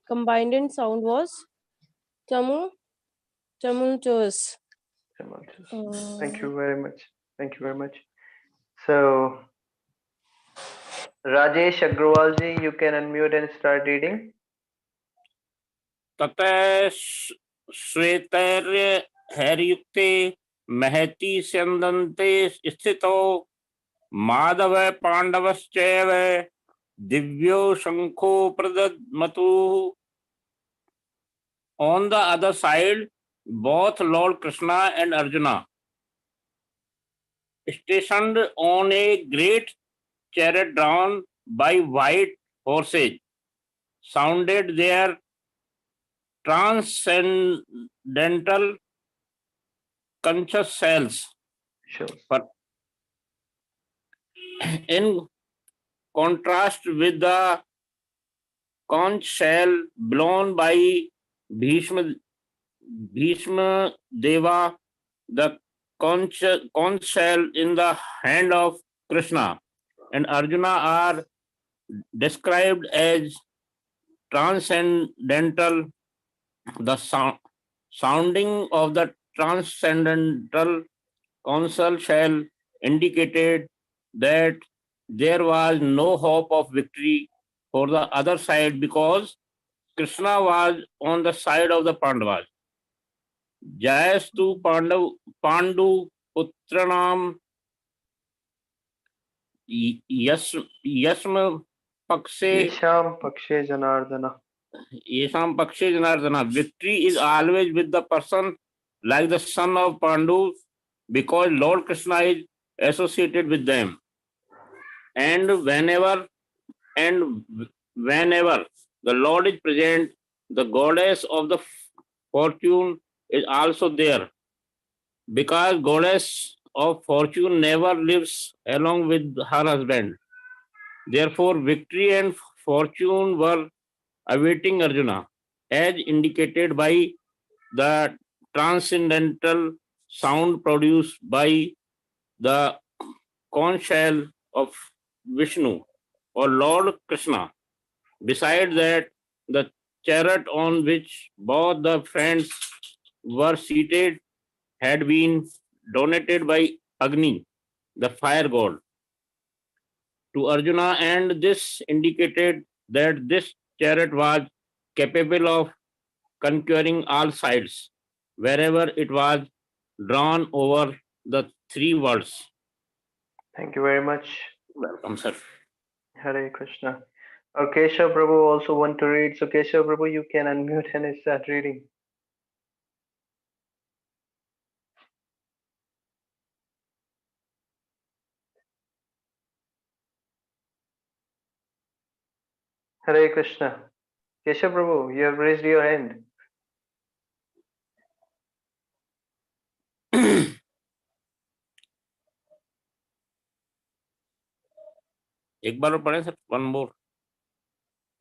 combined sound was tumultuous. Thank you very much. Thank you very much. So, Rajesh Agrawal ji, you can unmute and start reading. ततः श्वेतैर्य हैर्युक्ते महति स्यन्दन्ते स्थितो Madhav पाण्डवश्चैव दिव्यो शंखो प्रदमतु. On the other side, both Lord Krishna and Arjuna, stationed on a great chariot drawn by white horses, sounded their transcendental conscious cells. Sure. But in contrast with the conch shell blown by Bhishma Deva, the conch shell in the hand of Krishna and Arjuna are described as transcendental. The sounding of the transcendental conch shell indicated that there was no hope of victory for the other side because Krishna was on the side of the Pandavas. Jayastu Pandu Putranam Yasma Pakshe Isham Pakshe Janardana. Yesham Pakshe Janardana. Victory is always with the person like the son of Pandu because Lord Krishna is associated with them. And whenever the Lord is present, the goddess of the fortune is also there because goddess of fortune never lives along with her husband. Therefore, victory and fortune were awaiting Arjuna, as indicated by the transcendental sound produced by the conch shell of Vishnu or Lord Krishna. Besides that, the chariot on which both the friends were seated had been donated by Agni, the fire god, to Arjuna, and this indicated that this chariot was capable of conquering all sides wherever it was drawn over the three worlds. Thank you very much. Welcome, sir. Hare Krishna. Keshav Prabhu also want to read. So Keshav Prabhu, you can unmute and start reading. Hare Krishna. Keshav Prabhu, you have raised your hand. एक बार और पढ़ें sir, one more.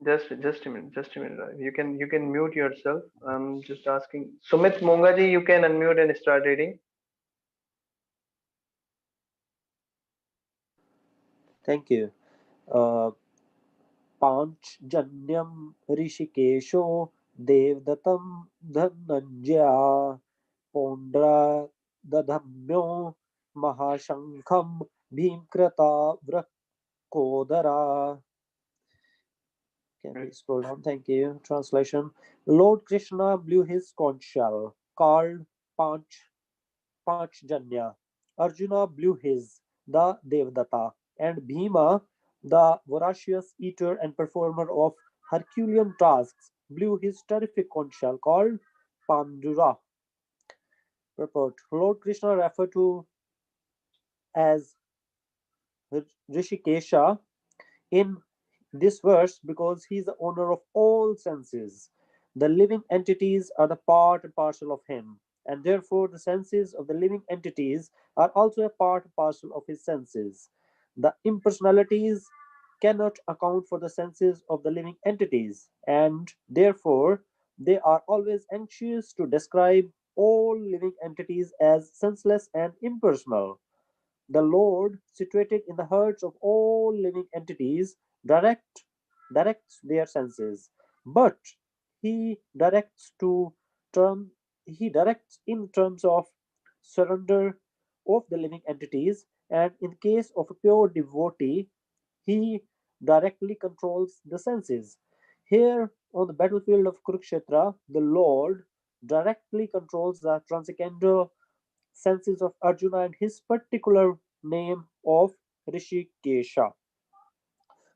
Just a minute. You can mute yourself. I'm just asking. Sumit Mongaji, you can unmute and start reading. Thank you. Panchjanyam Rishikesho Devdatam Dhananjaya Pondra Dadhamyo Mahashankham Bhimkrata Vrakodara. Can we scroll down? Thank you. Translation. Lord Krishna blew his conch shell, called Panchjanya. Arjuna blew his, the Devdata, and Bhima, the voracious eater and performer of Herculean tasks, blew his terrific conch shell called Pandura. Purport. Lord Krishna referred to as Rishikesha in this verse because he is the owner of all senses. The living entities are the part and parcel of him, and therefore the senses of the living entities are also a part and parcel of his senses. The impersonalities cannot account for the senses of the living entities, and therefore they are always anxious to describe all living entities as senseless and impersonal. The Lord, situated in the hearts of all living entities, directs their senses, but he directs in terms of surrender of the living entities, and in case of a pure devotee, he directly controls the senses. Here on the battlefield of Kurukshetra, the Lord directly controls the transcendental senses of Arjuna and his particular name of Rishikesha.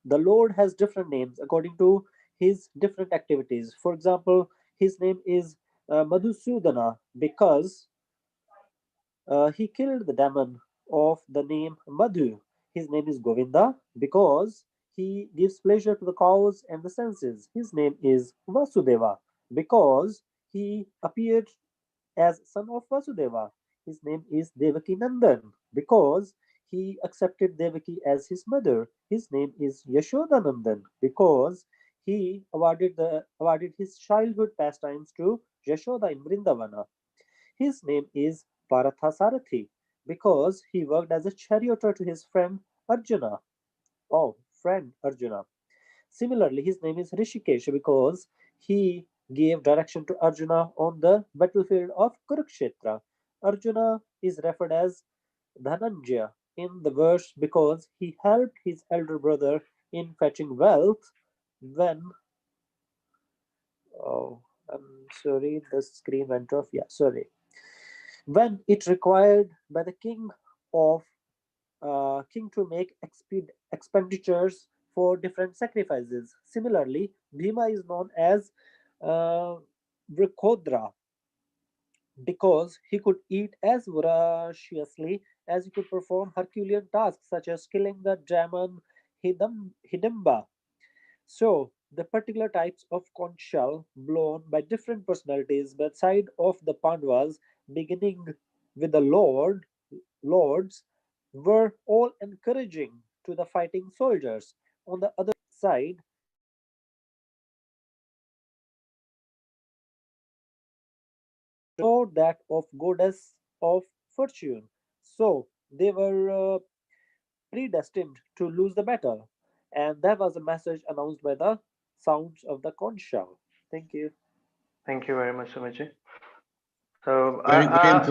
The Lord has different names according to his different activities. For example, his name is Madhusudana because he killed the demon of the name Madhu. His name is Govinda because he gives pleasure to the cows and the senses. His name is Vasudeva because he appeared as son of Vasudeva. His name is Devaki Nandan because he accepted Devaki as his mother. His name is Yashoda Nandan because he awarded his childhood pastimes to Yashoda in Vrindavana. His name is Paratha Sarathi because he worked as a charioteer to his friend Arjuna. Oh, friend Arjuna. Similarly, his name is Rishikesh because he gave direction to Arjuna on the battlefield of Kurukshetra. Arjuna is referred as Dhananjaya in the verse because he helped his elder brother in fetching wealth when Oh, I'm sorry, the screen went off. Yeah, sorry. When it required by the of king to make expenditures for different sacrifices. Similarly, Bhima is known as uh, Vrikodra because he could eat as voraciously as he could perform Herculean tasks such as killing the demon Hidimba. So, the particular types of conch shell blown by different personalities by the side of the Pandavas, beginning with the lords, were all encouraging to the fighting soldiers. On the other side, or that of goddess of fortune. So they were predestined to lose the battle. And that was a message announced by the sounds of the conch shell. Thank you. Thank you very much, Sumiji. So, yes.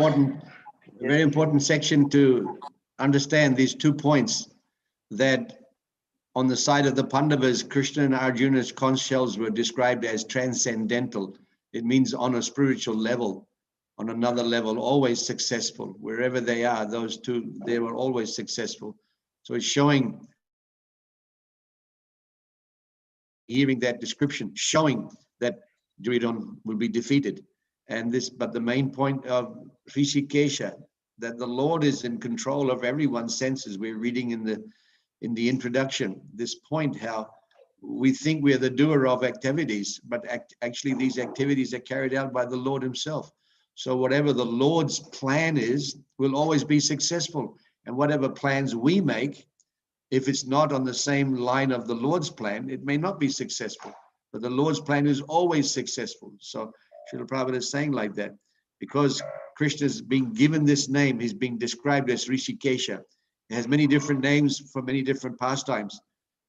Very important section to understand these 2 points, that on the side of the Pandavas, Krishna and Arjuna's conch shells were described as transcendental. It means on a spiritual level, on another level, always successful. Wherever they are, those two, they were always successful. So it's showing, hearing that description, showing that Duryodhana will be defeated. And this, but the main point of Rishikesha, that the Lord is in control of everyone's senses. We're reading in the introduction, this point, how we think we're the doer of activities, but actually these activities are carried out by the Lord himself. So whatever the Lord's plan is, will always be successful. And whatever plans we make, if it's not on the same line of the Lord's plan, it may not be successful. But the Lord's plan is always successful. So Srila Prabhupada is saying like that. Because Krishna is being given this name, he's being described as Rishikesha. It has many different names for many different pastimes,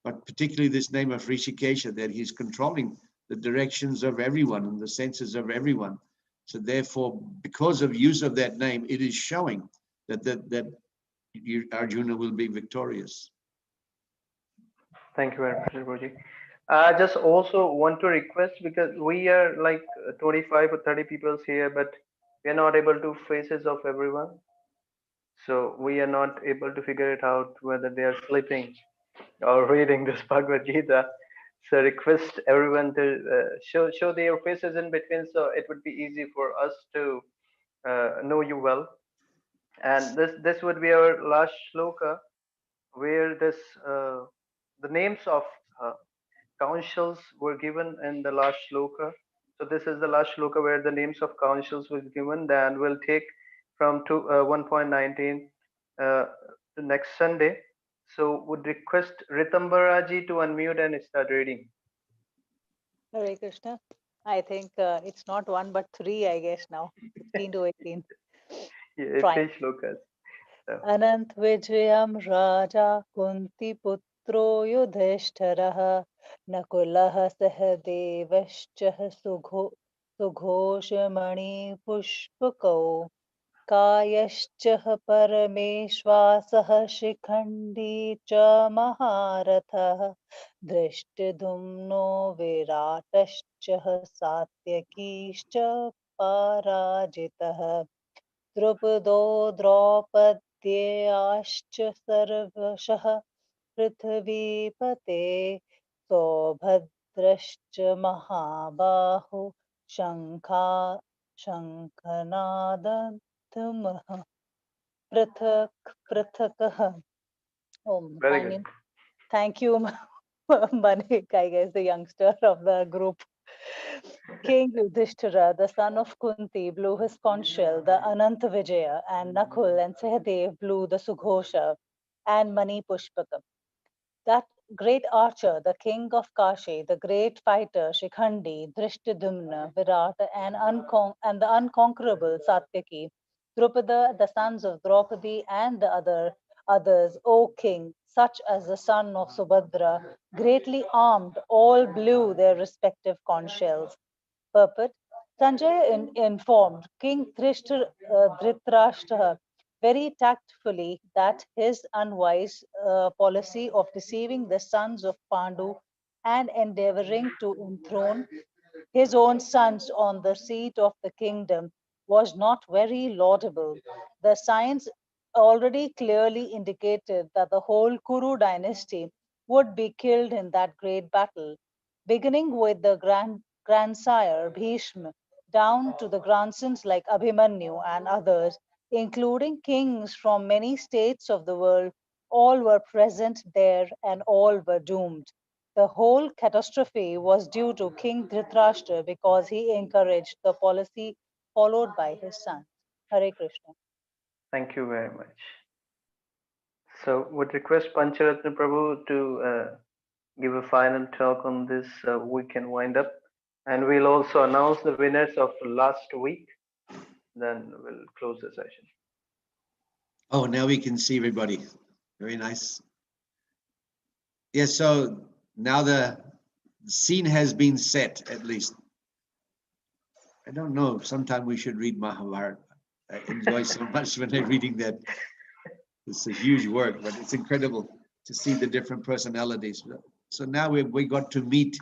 but particularly this name of Rishikesha, that he's controlling the directions of everyone and the senses of everyone. So therefore, because of use of that name, it is showing that Arjuna will be victorious. Thank you very much, Prabhuji. I just also want to request, because we are like 25 or 30 people here, but we are not able to faces of everyone. So we are not able to figure it out whether they are sleeping or reading this Bhagavad Gita. So request everyone to show their faces in between, so it would be easy for us to know you well. And this would be our last shloka, where this the names of uh, councils were given in the last shloka. So this is the last shloka where the names of councils was given. Then we'll take from 1.19 to next Sunday. So would request Ritambaraji to unmute and start reading. Hare Krishna. I think it's not 1 but 3, I guess now. 15 to 18. Yeah, Trying. 3 shlokas. So. Anant Vijayam Raja Kunti Putro Yudhishthirah Nakulah Sahadevashchah Sughoshmani Pushpakau कायश्च परमेश्वासः शिखण्डी च महारथः दृष्टधुम्नो विराटश्च सात्यकीश्च पराजितः द्रुपदो द्रौपद्याश्च सर्वशः पृथ्वीपते सौभद्रश्च महाबाहु शङ्खनादधुमः पृथक् Very good. Thank you, Manik, I guess the youngster of the group. King Yudhishthira, the son of Kunti, blew his conch shell, the Ananta Vijaya, and Nakul and Sahadev blew the Sughosha and Mani Pushpakam. That great archer, the king of Kashi, the great fighter Shikhandi, Drishtadumna, Virata, and the unconquerable Satyaki, Drupada, the sons of Draupadi, and the others, O king, such as the son of Subhadra, greatly armed, all blew their respective conch shells. Purport: Sanjay informed King Dhritarashtra very tactfully that his unwise policy of deceiving the sons of Pandu and endeavoring to enthrone his own sons on the seat of the kingdom was not very laudable. The signs already clearly indicated that the whole Kuru dynasty would be killed in that great battle, beginning with the grandsire Bhishma down to the grandsons like Abhimanyu and others, including kings from many states of the world. All were present there and all were doomed. The whole catastrophe was due to King Dhritarashtra because he encouraged the policy followed by his son. Hare Krishna. Thank you very much. So, would request Pancaratna Prabhu to give a final talk on this. We can wind up, and we'll also announce the winners of last week. Then we'll close the session. Oh, now we can see everybody. Very nice. Yes, so now the scene has been set, at least. I don't know, sometime we should read Mahabharata. I enjoy so much when I'm reading that. It's a huge work, but it's incredible to see the different personalities. So now we got to meet,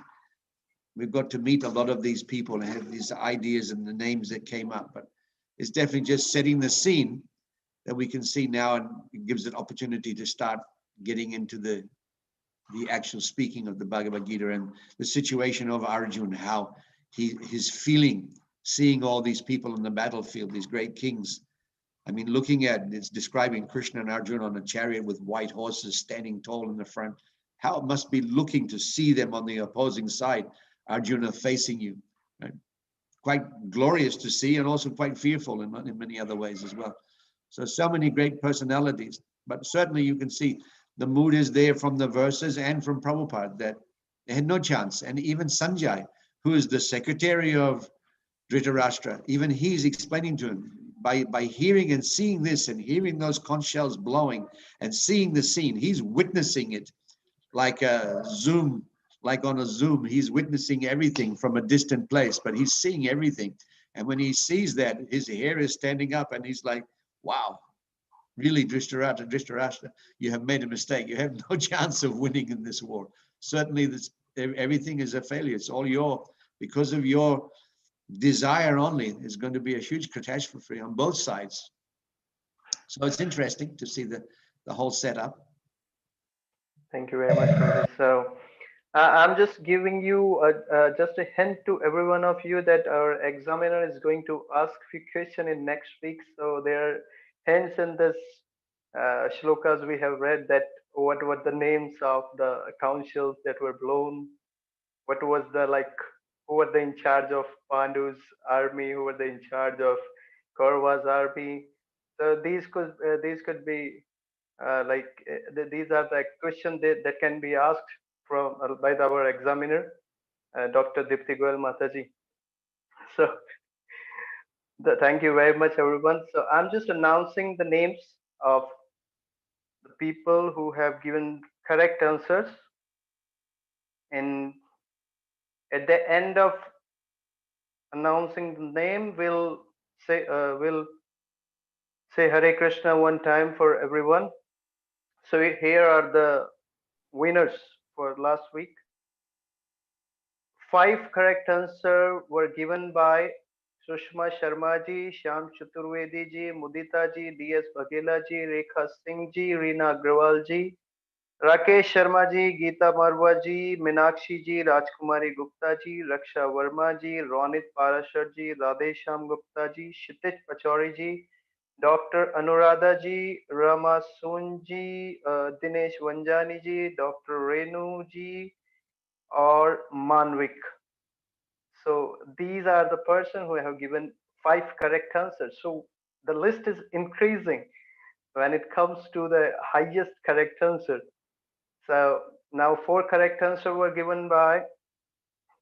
we've got to meet a lot of these people and have these ideas and the names that came up. But it's definitely just setting the scene that we can see now, and it gives an opportunity to start getting into the actual speaking of the Bhagavad Gita and the situation of Arjuna, how his feeling, seeing all these people on the battlefield, these great kings. I mean, looking at, it's describing Krishna and Arjuna on a chariot with white horses standing tall in the front. How it must be looking to see them on the opposing side, Arjuna facing you. Right? Quite glorious to see, and also quite fearful in many other ways as well. So many great personalities, but certainly you can see the mood is there from the verses and from Prabhupada that they had no chance. And even Sanjay, who is the secretary of Dhritarashtra, even he's explaining to him, by hearing and seeing this and hearing those conch shells blowing and seeing the scene, he's witnessing it like a Zoom, like on a Zoom, he's witnessing everything from a distant place, but he's seeing everything. And when he sees that, his hair is standing up and he's like, wow, really, Dhritarashtra, you have made a mistake. You have no chance of winning in this war. Certainly everything is a failure. It's all because of your desire only, is going to be a huge catastrophe on both sides. So it's interesting to see the whole setup. Thank you very much for this. So I'm just giving you just a hint to every one of you that our examiner is going to ask few questions in next week. So there are hints in this shlokas we have read, that what were the names of the councils that were blown, what was the who were in charge of Pandu's army, who were in charge of Kaurava's army. So these could be these are the questions that can be asked from by our examiner, Dr. Dipti Goel Mataji. So thank you very much, everyone. So I'm just announcing the names of the people who have given correct answers, and at the end of announcing the name, we'll say Hare Krishna one time for everyone. So here are the winners for last week. 5 correct answers were given by Sushma Sharma ji, Shyam Chaturvedi ji, Mudita ji, DS Baghela ji, Rekha Singh ji, Reena Agrawal ji, Rakesh Sharma ji, Geeta Marwa ji, Minakshi ji, Rajkumari Gupta ji, Raksha Verma ji, Ronit Parashar ji, Radhesham Gupta ji, Kshitij Pachauri ji, Dr. Anuradha ji, Rama Soon ji, Dinesh Vanjani ji, Dr. Renu ji, or Manvik. So these are the person who have given 5 correct answers. So the list is increasing when it comes to the highest correct answer. So now 4 correct answers were given by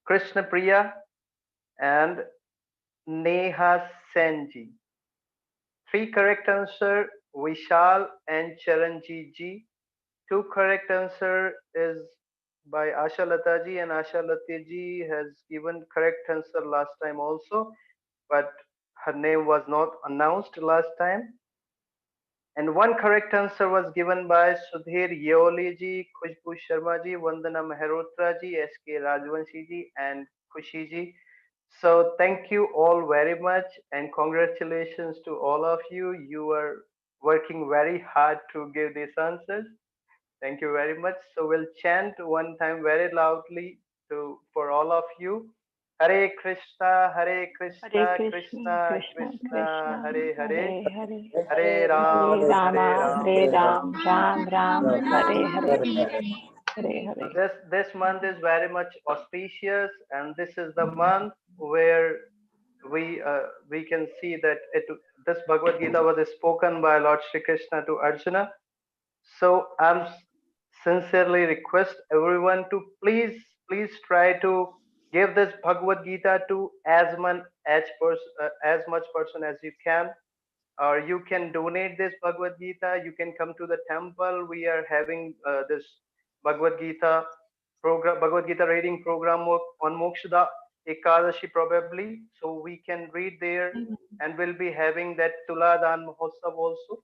Krishna Priya and Neha Senji. 3 correct answer, Vishal and Charanjit ji. 2 correct answer is by Asha Lata ji, and Asha Lata ji has given correct answer last time also, but her name was not announced last time. And 1 correct answer was given by Sudhir Yeoli ji, Khushbu Sharma ji, Vandana Mehrotra ji, SK Rajvanshi ji, and Khushi ji. So thank you all very much and congratulations to all of you. You are working very hard to give these answers. Thank you very much. So we'll chant one time very loudly to for all of you. Hare Krishna, Hare Hare Krishna, Krishna, Krishna Krishna Krishna, Krishna, Hare Hare, Hare Hare, Hare Hare Ram, Hare Rama, Ram, Hare Ram, Ram Ram, Hare Hare, Hare So Hare. this month is very much auspicious, and this is the month where we can see that this Bhagavad Gita was spoken by Lord Shri Krishna to Arjuna. So I'm sincerely request everyone to please try to give this Bhagavad Gita to as much person as you can, or you can donate this Bhagavad Gita. You can come to the temple. We are having this Bhagavad Gita Bhagavad Gita reading program on Mokshada Ekadashi probably. So we can read there, and we'll be having that Tuladan Mahotsav also.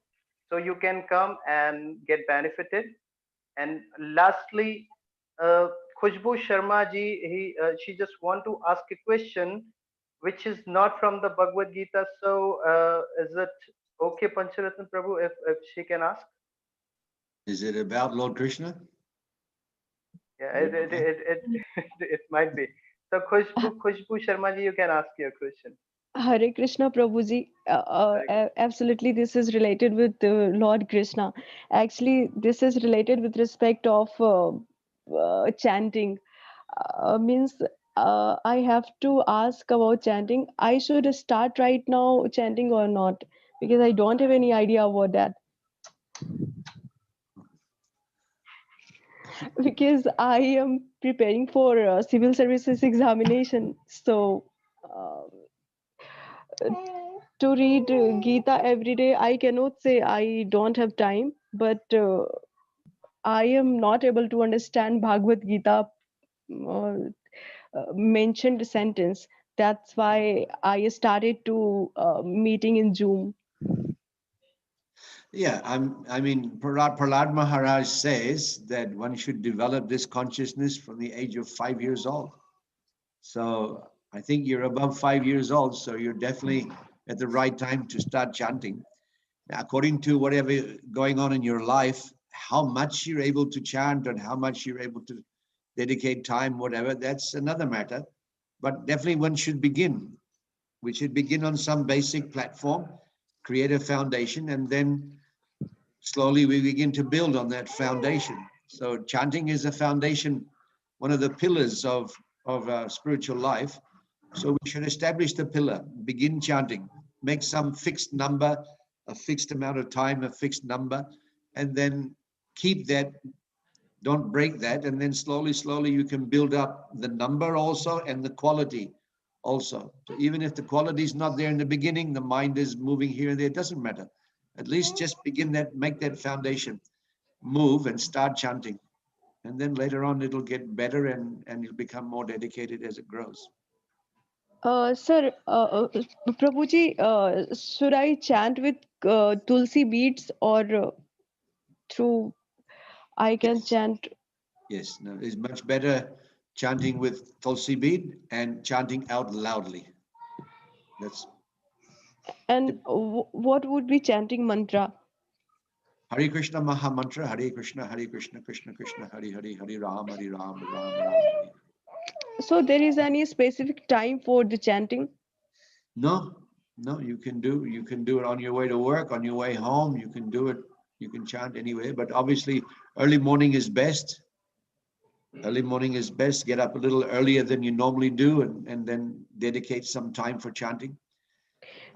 So you can come and get benefited. And lastly, Khushbu Sharma ji, she just want to ask a question which is not from the Bhagavad Gita. So is it okay, Pancharatna Prabhu, if she can ask? Is it about Lord Krishna? Yeah, it might be. So Khushbu Sharma ji, you can ask your question. Hare Krishna Prabhuji, absolutely this is related with Lord Krishna. Actually, this is related with respect of chanting. Means I have to ask about chanting. I should start right now chanting or not? Because I don't have any idea about that. Because I am preparing for civil services examination. So to read Gita every day, I cannot say I don't have time, but I am not able to understand Bhagavad Gita mentioned sentence. That's why I started to meeting in Zoom. Yeah, I mean, Prahlad Maharaj says that one should develop this consciousness from the age of 5 years old. So I think you're above 5 years old, so you're definitely at the right time to start chanting. Now, according to whatever going on in your life, how much you're able to chant and how much you're able to dedicate time, whatever, that's another matter. But definitely one should begin. We should begin on some basic platform, create a foundation, and then slowly we begin to build on that foundation. So chanting is a foundation, one of the pillars of spiritual life. So we should establish the pillar, begin chanting, make some fixed number, a fixed amount of time, a fixed number, and then keep that, don't break that, and then slowly you can build up the number also and the quality also. So even if the quality is not there in the beginning, the mind is moving here and there, it doesn't matter. At least just begin that, make that foundation, move and start chanting. And then later on it'll get better and you'll become more dedicated as it grows. Sir, Prabhuji, should I chant with Tulsi beads or through I can chant? Yes, no, it's much better chanting with Tulsi bead and chanting out loudly. That's. And what would be chanting mantra? Hare Krishna Maha Mantra, Hare Krishna, Krishna Krishna, Hare Hare, Hare Ram, Ram Ram. So there is any specific time for the chanting? No, you can do it on your way to work, on your way home, you can do it, you can chant anywhere, but obviously early morning is best. Early morning is best. Get up a little earlier than you normally do and then dedicate some time for chanting.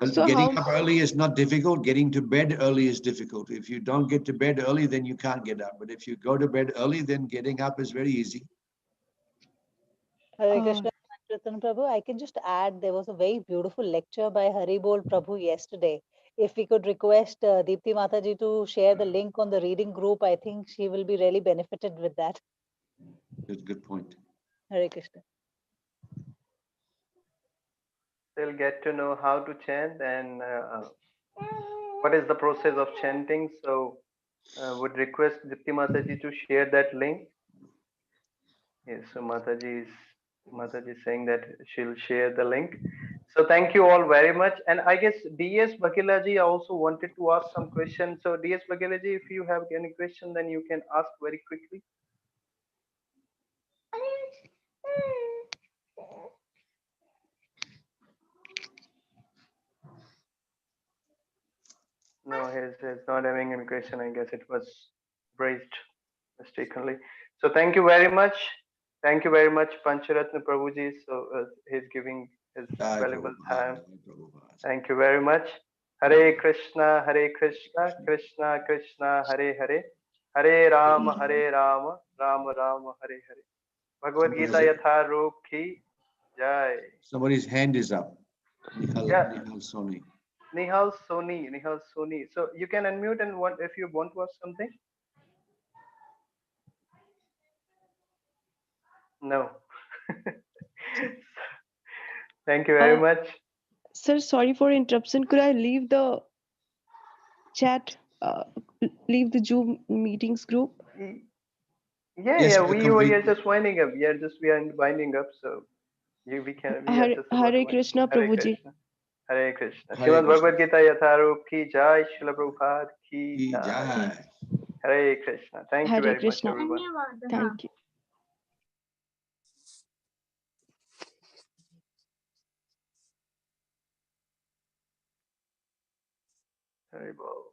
So getting up early is not difficult. Getting to bed early is difficult. If you don't get to bed early, then you can't get up. But if you go to bed early, then getting up is very easy. Hare Krishna, Pancaratna Prabhu. I can just add there was a very beautiful lecture by Haribol Prabhu yesterday. If we could request Deepti Mataji to share the link on the reading group, I think she will be really benefited with that. Good point. Hare Krishna. They'll get to know how to chant and what is the process of chanting. So would request Dipti Mataji to share that link. Yes, so Mataji is Mataji is saying that she'll share the link. So thank you all very much. And I guess DS Bakilaji also wanted to ask some questions. So DS Bakilaji, if you have any question, then you can ask very quickly. No, he's not having any question. I guess it was raised mistakenly. So thank you very much. Thank you very much, Pancharatna Prabhuji. So he's giving his Jai valuable Prabhupada, time. Jai Prabhupada. Thank you very much. Hare Krishna, Krishna Krishna, Hare Hare, Hare Rama, Rama Rama, Hare Hare. Bhagavad Gita Yatha Roop Ki Jai. Somebody's hand is up. Yeah. Nihal Soni. Nihal Soni. So you can unmute and if you want to ask something. No. Thank you very much. Sir, sorry for interruption. Could I leave the chat, leave the Zoom meetings group? Yeah, we are just winding up. We are winding up. So we are just about Hare Krishna, Prabhuji. Hare Krishna. Hare Srimad Krishna. Bhagavad Gita Yatharup ki jai, Srila Prabhupada ki jai. Jai. Hare Krishna. Thank you Hare very Krishna. much, everyone. Thank you. Hare Bol.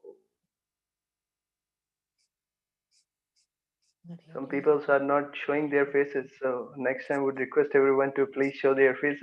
Some people are not showing their faces, so next time would request everyone to please show their faces.